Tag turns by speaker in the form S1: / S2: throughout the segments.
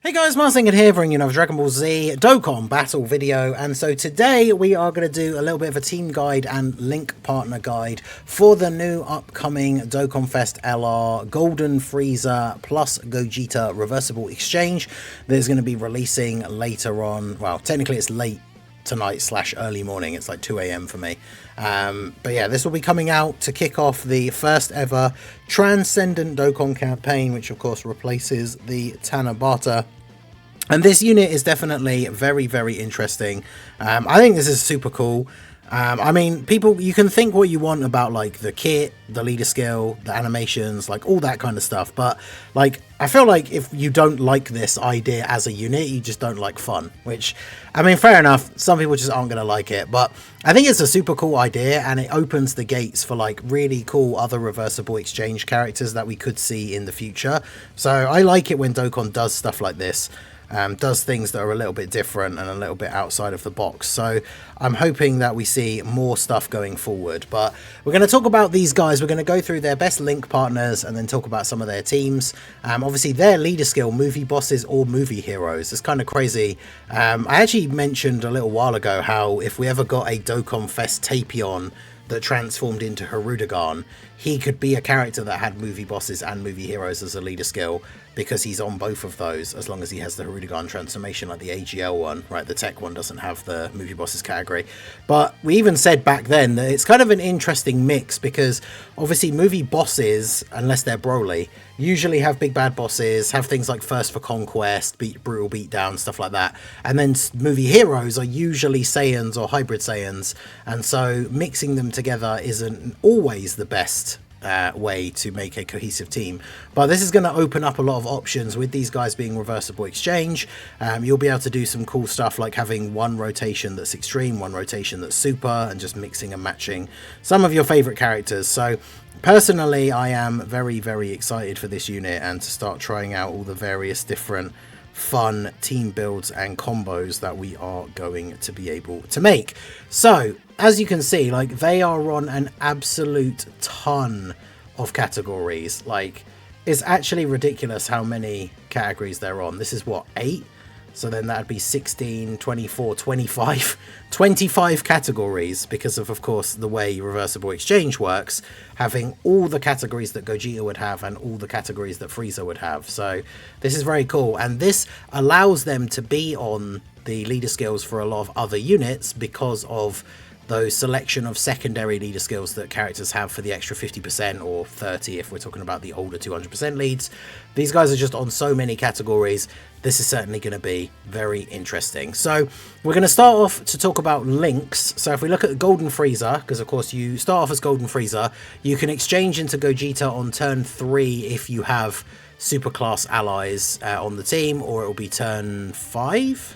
S1: Hey guys, Marsinged here, bringing you another Dragon Ball Z Dokkan battle video, and so today we are going to do a little bit of a team guide and link partner guide for the new upcoming Dokkan Fest LR Golden Frieza plus Gogeta reversible exchange that is going to be releasing later on. Well, technically it's late tonight slash early morning, it's like 2 AM for me, but yeah, this will be coming out to kick off the first ever Transcendent Dokkan campaign, which of course replaces the Tanabata. And this unit is definitely very interesting. I think this is super cool. I mean, people, you can think what you want about like the kit, the leader skill, the animations, like all that kind of stuff, but like I feel like if you don't like this idea as a unit, you just don't like fun, which, I mean, fair enough, some people just aren't going to like it, but I think it's a super cool idea, and it opens the gates for like really cool other reversible exchange characters that we could see in the future. So I like it when Dokkan does stuff like this. Does things that are a little bit different and a little bit outside of the box. So I'm hoping that we see more stuff going forward. But we're going to talk about these guys. We're going to go through their best link partners and then talk about some of their teams. Obviously, their leader skill, movie bosses or movie heroes. It's kind of crazy. I actually mentioned a little while ago how if we ever got a Dokkan Fest Tapion that transformed into Hirudegarn, he could be a character that had movie bosses and movie heroes as a leader skill, because he's on both of those as long as he has the Hirudegarn transformation, like the AGL one, right? The tech one doesn't have the movie bosses category. But we even said back then that it's kind of an interesting mix, because obviously movie bosses, unless they're Broly, usually have big bad bosses, have things like Thirst for Conquest, brutal beatdown, stuff like that. And then movie heroes are usually Saiyans or hybrid Saiyans, and so mixing them together isn't always the best way to make a cohesive team. But this is going to open up a lot of options with these guys being reversible exchange. You'll be able to do some cool stuff like having one rotation that's extreme, one rotation that's super, and just mixing and matching some of your favorite characters. So personally, I am very excited for this unit and to start trying out all the various different fun team builds and combos that we are going to be able to make. So as you can see, like, they are on an absolute ton of categories. Like, it's actually ridiculous how many categories they're on. This is what, 8? So then that'd be 16, 24, 25 categories, because of course, the way reversible exchange works, having all the categories that Gogeta would have and all the categories that Frieza would have. So this is very cool. And this allows them to be on the leader skills for a lot of other units because of those selection of secondary leader skills that characters have for the extra 50% or 30 if we're talking about the older 200% leads. These guys are just on so many categories. This is certainly going to be very interesting. So we're going to start off to talk about links. So if we look at Golden Frieza, because of course you start off as Golden Frieza, you can exchange into Gogeta on turn 3 if you have superclass allies on the team, or it will be turn 5.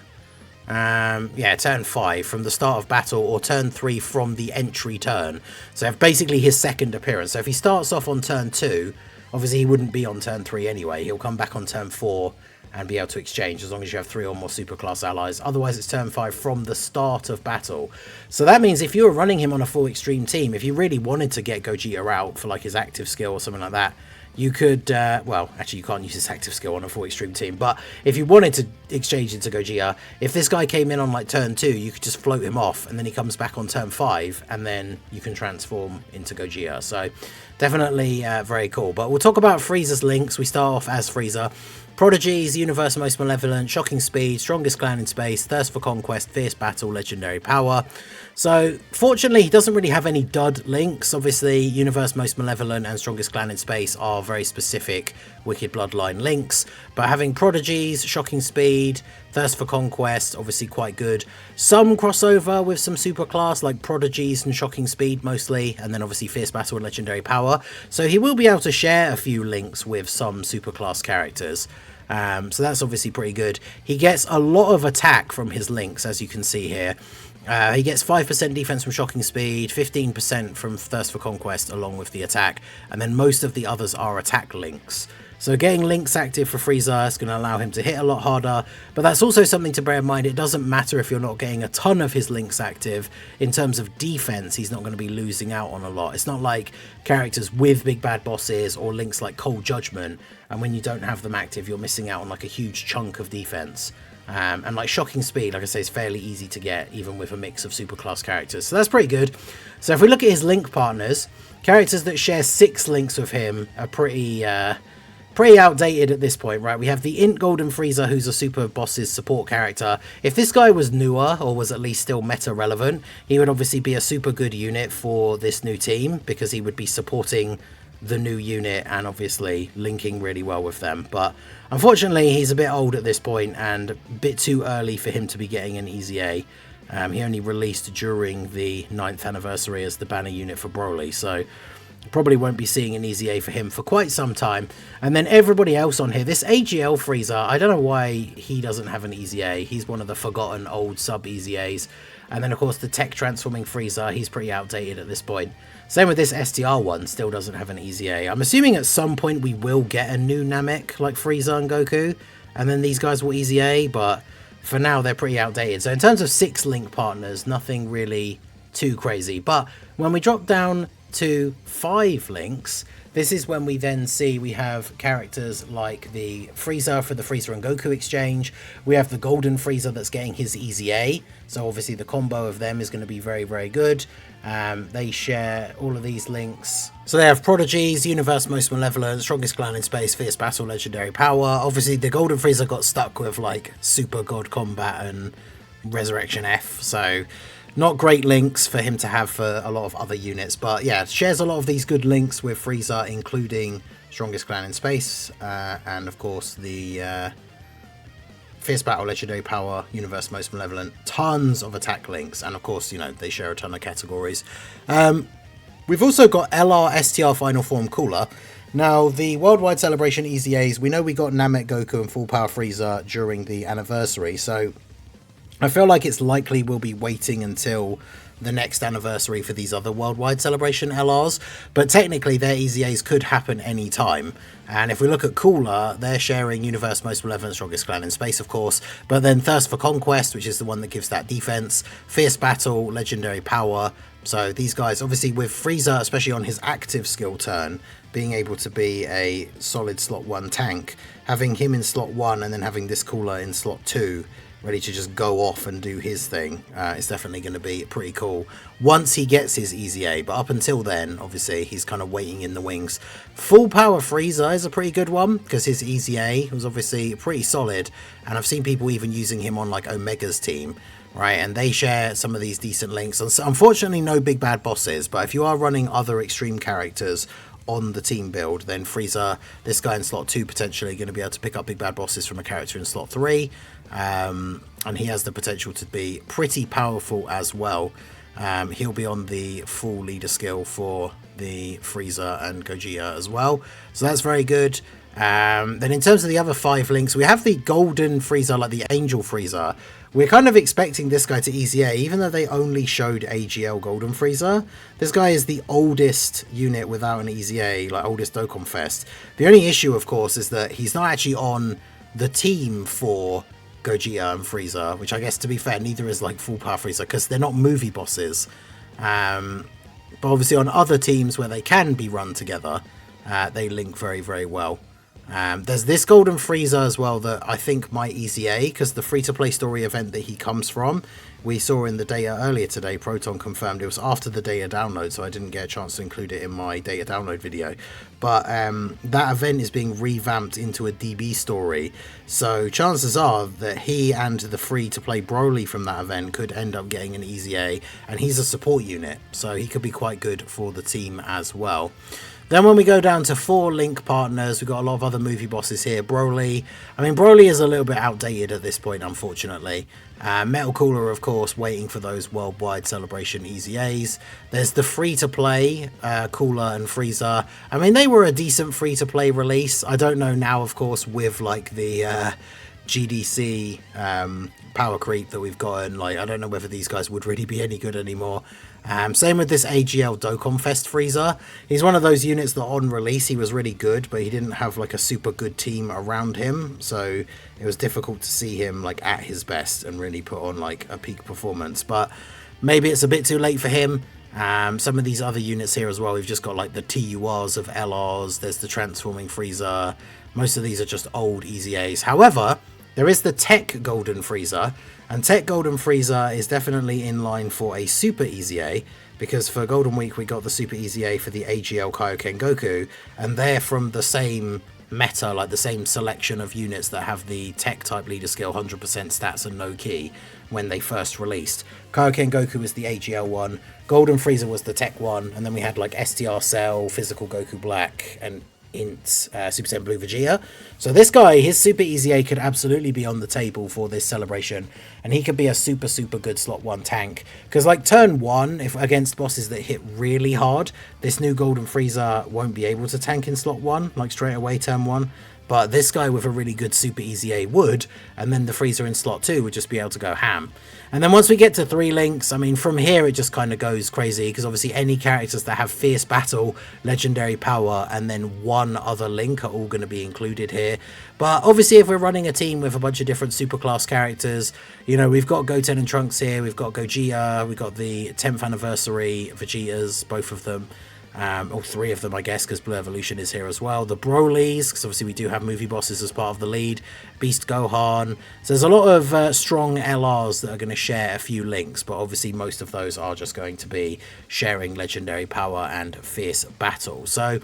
S1: Yeah, turn 5 from the start of battle, or turn 3 from the entry turn. So basically his second appearance. So if he starts off on turn 2, obviously he wouldn't be on turn 3 anyway. He'll come back on turn 4 and be able to exchange as long as you have 3 or more superclass allies. Otherwise it's turn 5 from the start of battle. So that means if you were running him on a full extreme team, if you really wanted to get Gogeta out for like his active skill or something like that, you could, well, actually you can't use his active skill on a full extreme team, but if you wanted to exchange into Gogeta, if this guy came in on like turn 2, you could just float him off, and then he comes back on turn 5, and then you can transform into Gogeta. So definitely very cool. But we'll talk about Frieza's links. We start off as Frieza. Prodigies, Universe Most Malevolent, Shocking Speed, Strongest Clan in Space, Thirst for Conquest, Fierce Battle, Legendary Power. So fortunately he doesn't really have any dud links. Obviously Universe Most Malevolent and Strongest Clan in Space are very specific Wicked Bloodline links, but having Prodigies, Shocking Speed, Thirst for Conquest, obviously quite good. Some crossover with some superclass like Prodigies and Shocking Speed mostly, and then obviously Fierce Battle and Legendary Power. So he will be able to share a few links with some superclass characters. So that's obviously pretty good. He gets a lot of attack from his links, as you can see here. He gets 5% defense from Shocking Speed, 15% from Thirst for Conquest along with the attack, and then most of the others are attack links. So getting links active for Frieza is going to allow him to hit a lot harder, but that's also something to bear in mind. It doesn't matter if you're not getting a ton of his links active. In terms of defense, he's not going to be losing out on a lot. It's not like characters with big bad bosses or links like Cold Judgment, and when you don't have them active, you're missing out on like a huge chunk of defense. And like Shocking Speed, like I say, is fairly easy to get, even with a mix of superclass characters. So that's pretty good. So if we look at his link partners, characters that share 6 links with him are pretty outdated at this point, right? We have the Int Golden Frieza, who's a Super Boss's support character. If this guy was newer, or was at least still meta relevant, he would obviously be a super good unit for this new team, because he would be supporting the new unit and obviously linking really well with them. But unfortunately, he's a bit old at this point and a bit too early for him to be getting an EZA. He only released during the 9th anniversary as the banner unit for Broly, so probably won't be seeing an EZA for him for quite some time. And then everybody else on here, this AGL Frieza, I don't know why he doesn't have an EZA. He's one of the forgotten old sub EZAs. And then of course the tech transforming Frieza, he's pretty outdated at this point. Same with this STR one, still doesn't have an EZA. I'm assuming at some point we will get a new Namek like Frieza and Goku, and then these guys will EZA, but for now they're pretty outdated. So in terms of 6 link partners, nothing really too crazy. But when we drop down to 5 links, this is when we then see we have characters like the Frieza for the Frieza and Goku exchange. We have the Golden Frieza that's getting his EZA, so obviously the combo of them is going to be very, very good. They share all of these links. So they have Prodigies, Universe Most Malevolent, Strongest Clan in Space, Fierce Battle, Legendary Power. Obviously the Golden Frieza got stuck with like Super God Combat and Resurrection F, so not great links for him to have for a lot of other units, but yeah, shares a lot of these good links with Frieza, including Strongest Clan in Space, and of course the Fierce Battle, Legendary Power, Universe Most Malevolent, tons of attack links, and of course, you know, they share a ton of categories. We've also got LR STR Final Form Cooler. Now, the Worldwide Celebration EZAs, we know we got Namek, Goku, and Full Power Frieza during the anniversary, so I feel like it's likely we'll be waiting until the next anniversary for these other Worldwide Celebration LRs, but technically their EZAs could happen any time. And if we look at Cooler, they're sharing Universe Most Malevolent, Strongest Clan in Space, of course, but then Thirst for Conquest, which is the one that gives that defense, Fierce Battle, Legendary Power. So these guys, obviously with Frieza, especially on his active skill turn, being able to be a solid slot 1 tank, having him in slot 1 and then having this Cooler in slot 2, ready to just go off and do his thing, it's definitely going to be pretty cool once he gets his EZA, but up until then, obviously, he's kind of waiting in the wings. Full Power Frieza is a pretty good one, because his EZA was obviously pretty solid, and I've seen people even using him on, like, Omega's team, right, and they share some of these decent links. And so, unfortunately, no big bad bosses, but if you are running other extreme characters on the team build, then Frieza, this guy in slot 2, potentially going to be able to pick up big bad bosses from a character in slot 3, and he has the potential to be pretty powerful as well. He'll be on the full leader skill for the Frieza and Gogeta as well, so that's very good. Then in terms of the other 5 links, we have the Golden Frieza, like the Angel Frieza. We're kind of expecting this guy to EZA, even though they only showed AGL Golden Frieza. This guy is the oldest unit without an EZA, like oldest Dokkan Fest. The only issue, of course, is that he's not actually on the team for Gogeta and Frieza, which I guess, to be fair, neither is like Full Power Frieza, because they're not movie bosses. But obviously on other teams where they can be run together, they link very, very well. There's this Golden Frieza as well that I think might EZA, because the free-to-play story event that he comes from, we saw in the data earlier today. Proton confirmed it was after the data download, so I didn't get a chance to include it in my data download video. But that event is being revamped into a DB story, so chances are that he and the free-to-play Broly from that event could end up getting an EZA, and he's a support unit, so he could be quite good for the team as well. Then when we go down to 4 link partners, we've got a lot of other movie bosses here. Broly, I mean, Broly is a little bit outdated at this point, unfortunately. Metal Cooler, of course, waiting for those Worldwide Celebration EZAs. There's the free-to-play Cooler and Frieza. I mean, they were a decent free-to-play release. I don't know now, of course, with like the GDC power creep that we've gotten. Like, I don't know whether these guys would really be any good anymore. Same with this AGL Dokkan Fest Frieza. He's one of those units that on release he was really good, but he didn't have like a super good team around him, so it was difficult to see him like at his best and really put on like a peak performance. But maybe it's a bit too late for him. Some of these other units here as well, we've just got like the TURs of LRs, there's the Transforming Frieza. Most of these are just old Easy A's. However, there is the TEQ Golden Frieza, and TEQ Golden Frieza is definitely in line for a Super Easy A, because for Golden Week we got the Super Easy A for the AGL Kaioken Goku, and they're from the same meta, like the same selection of units that have the TEQ type leader skill, 100% stats and no key when they first released. Kaioken Goku was the AGL one, Golden Frieza was the TEQ one, and then we had like STR Cell, Physical Goku Black, and Int Super Saiyan Blue Vegeta. So this guy, his Super Easy A could absolutely be on the table for this celebration, and he could be a super good slot 1 tank, because like turn 1, if against bosses that hit really hard, this new Golden Frieza won't be able to tank in slot 1 like straight away turn 1. But this guy with a really good Super Easy A would, and then the Frieza in slot 2 would just be able to go ham. And then once we get to 3 links, I mean, from here it just kind of goes crazy, because obviously any characters that have Fierce Battle, Legendary Power, and then 1 other link are all going to be included here. But obviously if we're running a team with a bunch of different superclass characters, you know, we've got Goten and Trunks here, we've got Gogeta, we've got the 10th anniversary Vegetas, both of them. All 3 of them, I guess, because Blue Evolution is here as well. The Brolys, because obviously we do have movie bosses as part of the lead. Beast Gohan. So there's a lot of strong LRs that are going to share a few links, but obviously most of those are just going to be sharing Legendary Power and Fierce Battle. So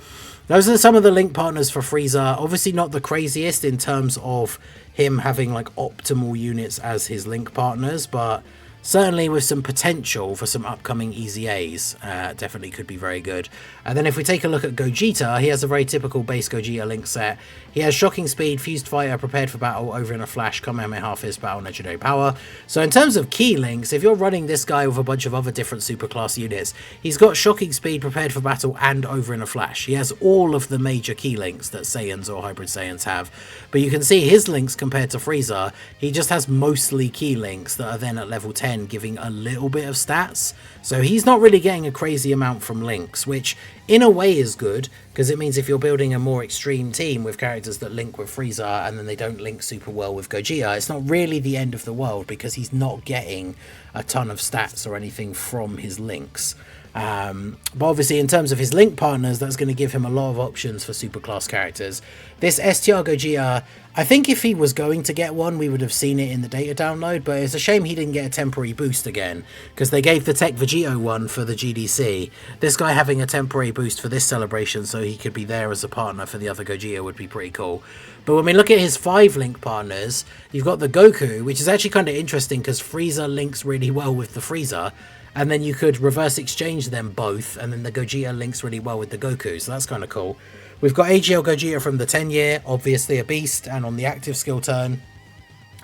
S1: those are some of the link partners for Frieza. Obviously not the craziest in terms of him having like optimal units as his link partners, but certainly with some potential for some upcoming Easy A's, definitely could be very good. And then if we take a look at Gogeta, he has a very typical base Gogeta link set. He has Shocking Speed, Fused Fighter, Prepared for Battle, Over in a Flash, Kamehameha Fist Battle, Legendary Power. So in terms of key links, if you're running this guy with a bunch of other different superclass units, he's got Shocking Speed, Prepared for Battle, and Over in a Flash. He has all of the major key links that Saiyans or Hybrid Saiyans have. But you can see his links compared to Frieza, he just has mostly key links that are then at level 10, giving a little bit of stats. So he's not really getting a crazy amount from links, which in a way is good, because it means if you're building a more extreme team with characters that link with Frieza and then they don't link super well with Gogeta, it's not really the end of the world, because he's not getting a ton of stats or anything from his links. But obviously in terms of his link partners, that's going to give him a lot of options for superclass characters. This STR Gogeta, I think if he was going to get one, we would have seen it in the data download, but it's a shame he didn't get a temporary boost again, because they gave the TEQ Vegeta one for the GDC. This guy having a temporary boost for this celebration so he could be there as a partner for the other Gogeta would be pretty cool. But when we look at his 5 link partners, you've got the Goku, which is actually kind of interesting because Frieza links really well with the Frieza, and then you could reverse exchange them both, and then the Gogeta links really well with the Goku, so that's kind of cool. We've got AGL Gogeta from the 10 year, obviously a beast, and on the active skill turn,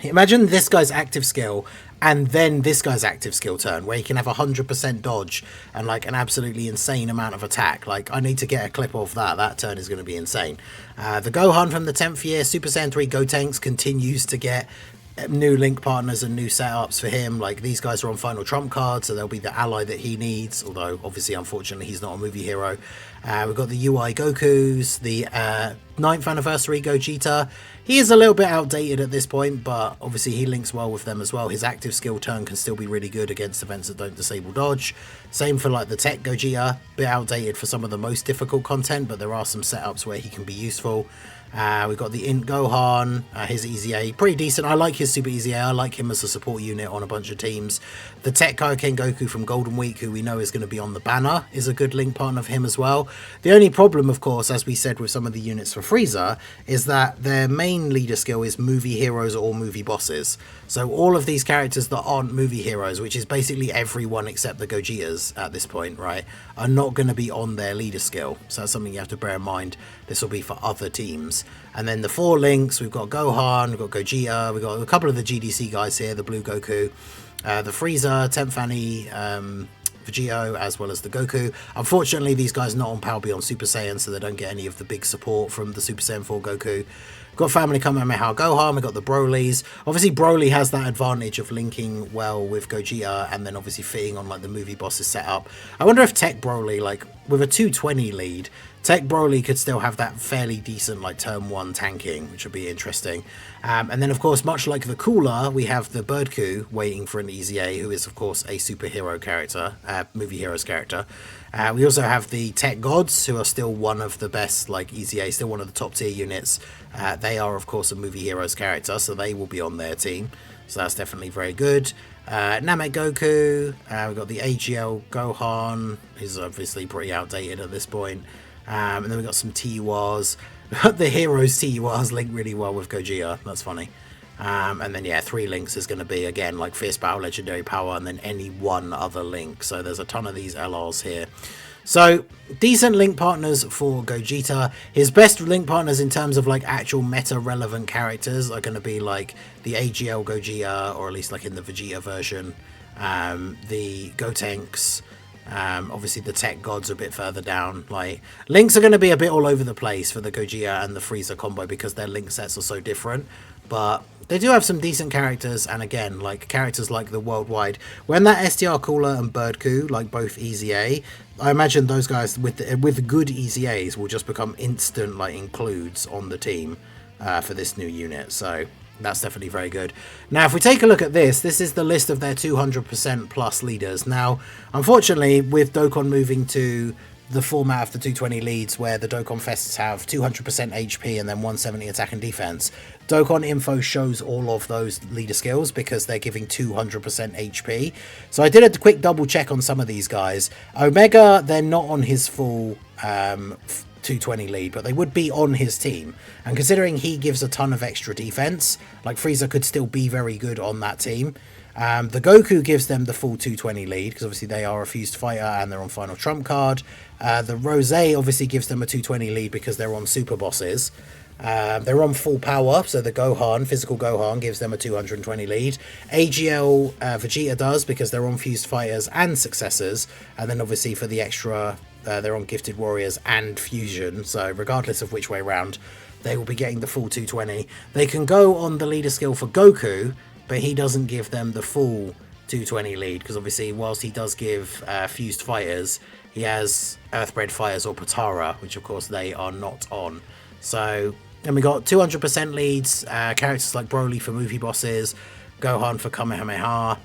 S1: imagine this guy's active skill and then this guy's active skill turn, where he can have 100% dodge and like an absolutely insane amount of attack. Like, I need to get a clip of that. That turn is going to be insane. The Gohan from the 10th year, Super Saiyan 3 Gotenks continues to get new link partners and new setups for him. Like, these guys are on final trump card, so they'll be the ally that he needs, although obviously unfortunately he's not a movie hero. We've got the UI Gokus, the 9th anniversary Gogeta. He is a little bit outdated at this point, but obviously he links well with them as well. His active skill turn can still be really good against events that don't disable dodge. Same for like the TEQ Gogeta, bit outdated for some of the most difficult content, but there are some setups where he can be useful. We've got the Int Gohan, his Easy A, pretty decent. I like his Super Easy A. I like him as a support unit on a bunch of teams. The TEQ Kaioken Goku from Golden Week, who we know is going to be on the banner, is a good link partner of him as well. The only problem, of course, as we said with some of the units for Frieza, is that their main leader skill is movie heroes or movie bosses. So all of these characters that aren't movie heroes, which is basically everyone except the Gogetas at this point, right, are not going to be on their leader skill. So that's something you have to bear in mind. This will be for other teams. And then the 4 links, we've got Gohan, we've got Gogeta, we've got a couple of the GDC guys here, the Blue Goku, the Frieza, 10th Annie, Vegito as well as the Goku. Unfortunately, these guys are not on Power Beyond Super Saiyan, so they don't get any of the big support from the Super Saiyan 4 Goku. Got Family Kamehameha Gohan, we got the Brolys. Obviously, Broly has that advantage of linking well with Gogeta and then obviously fitting on like the movie boss's setup. I wonder if TEQ Broly, like with a 220 lead, TEQ Broly could still have that fairly decent like turn 1 tanking, which would be interesting. And then of course, much like the Cooler, we have the Birdku waiting for an Easy A, who is of course a superhero character, movie heroes character. We also have the Tech Gods, who are still one of the best, like Easy A, still one of the top tier units. They are of course a movie heroes character, so they will be on their team. So that's definitely very good. Namek Goku, we've got the AGL Gohan, who's obviously pretty outdated at this point. And then we've got some TURs. The heroes TURs link really well with Gogeta, that's funny. And then yeah, 3 links is going to be again like Fierce Battle, Legendary Power, and then any one other link. So there's a ton of these LRs here. So decent link partners for Gogeta. His best link partners in terms of like actual meta relevant characters are going to be like the AGL Gogeta, or at least like in the Vegeta version, the Gotenks. Obviously the Tech Gods are a bit further down. Like links are going to be a bit all over the place for the Gogeta and the Frieza combo because their link sets are so different, but they do have some decent characters. And again, like characters like the Worldwide, when that STR Cooler and Birdku, like both Easy A, I imagine those guys with good Easy A's will just become instant like includes on the team for this new unit. So that's definitely very good. Now, if we take a look at this is the list of their 200% plus leaders. Now, unfortunately, with Dokkan moving to the format of the 220 leads, where the Dokkan Fests have 200% HP and then 170 attack and defense, Dokkan Info shows all of those leader skills because they're giving 200% HP. So I did a quick double check on some of these guys. Omega, they're not on his full 220 lead, but they would be on his team, and considering he gives a ton of extra defense, like Frieza could still be very good on that team. The Goku gives them the full 220 lead because obviously they are a fused fighter and they're on final trump card. The Rose obviously gives them a 220 lead because they're on super bosses. They're on full power, so the Gohan, physical Gohan, gives them a 220 lead. AGL Vegeta does because they're on fused fighters and successors, and then obviously for the extra they're on Gifted Warriors and Fusion, so regardless of which way round, they will be getting the full 220. They can go on the leader skill for Goku, but he doesn't give them the full 220 lead, because obviously whilst he does give Fused Fighters, he has Earthbred Fighters or Potara, which of course they are not on. So, and we got 200% leads, characters like Broly for movie bosses, Gohan for Kamehameha,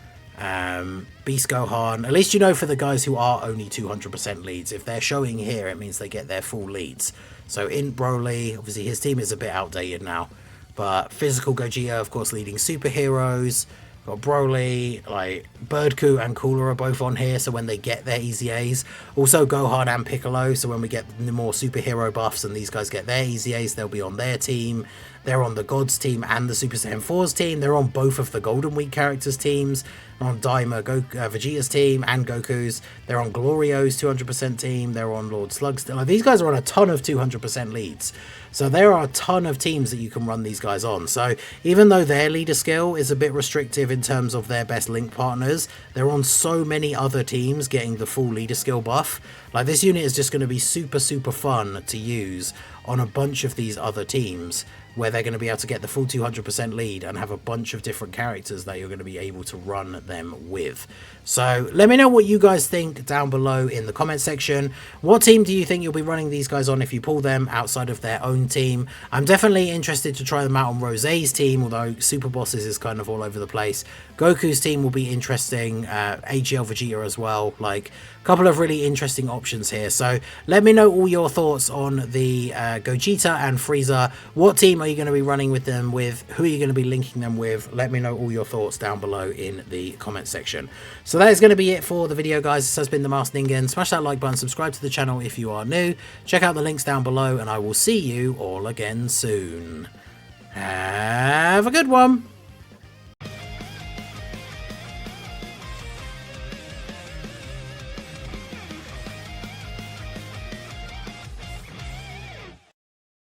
S1: Beast Gohan. At least you know for the guys who are only 200% leads, if they're showing here, it means they get their full leads. So Int Broly, obviously his team is a bit outdated now, but Physical Gogeta, of course, leading superheroes. Got Broly, like Birdku and Cooler are both on here, so when they get their Easy A's. Also Gohan and Piccolo, so when we get the more superhero buffs and these guys get their Easy A's, they'll be on their team. They're on the Gods team and the Super Saiyan 4's team. They're on both of the Golden Week characters' teams. They're on Daima Vegeta's team and Goku's. They're on Glorio's 200% team. They're on Lord Slug's team. Like, these guys are on a ton of 200% leads. So there are a ton of teams that you can run these guys on. So even though their leader skill is a bit restrictive in terms of their best link partners, they're on so many other teams getting the full leader skill buff. Like, this unit is just going to be super, super fun to use on a bunch of these other teams, where they're going to be able to get the full 200% lead and have a bunch of different characters that you're going to be able to run them with. So let me know what you guys think down below in the comment section. What team do you think you'll be running these guys on if you pull them outside of their own team? I'm definitely interested to try them out on Rosé's team, although Super Bosses is kind of all over the place. Goku's team will be interesting, AGL Vegeta as well. Like, a couple of really interesting options here. So let me know all your thoughts on the Gogeta and Frieza. What team are you going to be running with them with? Who are you going to be linking them with? Let me know all your thoughts down below in the comment section. So that is going to be it for the video, guys. This has been the Masked Ningen. Smash that like button, subscribe to the channel if you are new. Check out the links down below, and I will see you all again soon. Have a good one.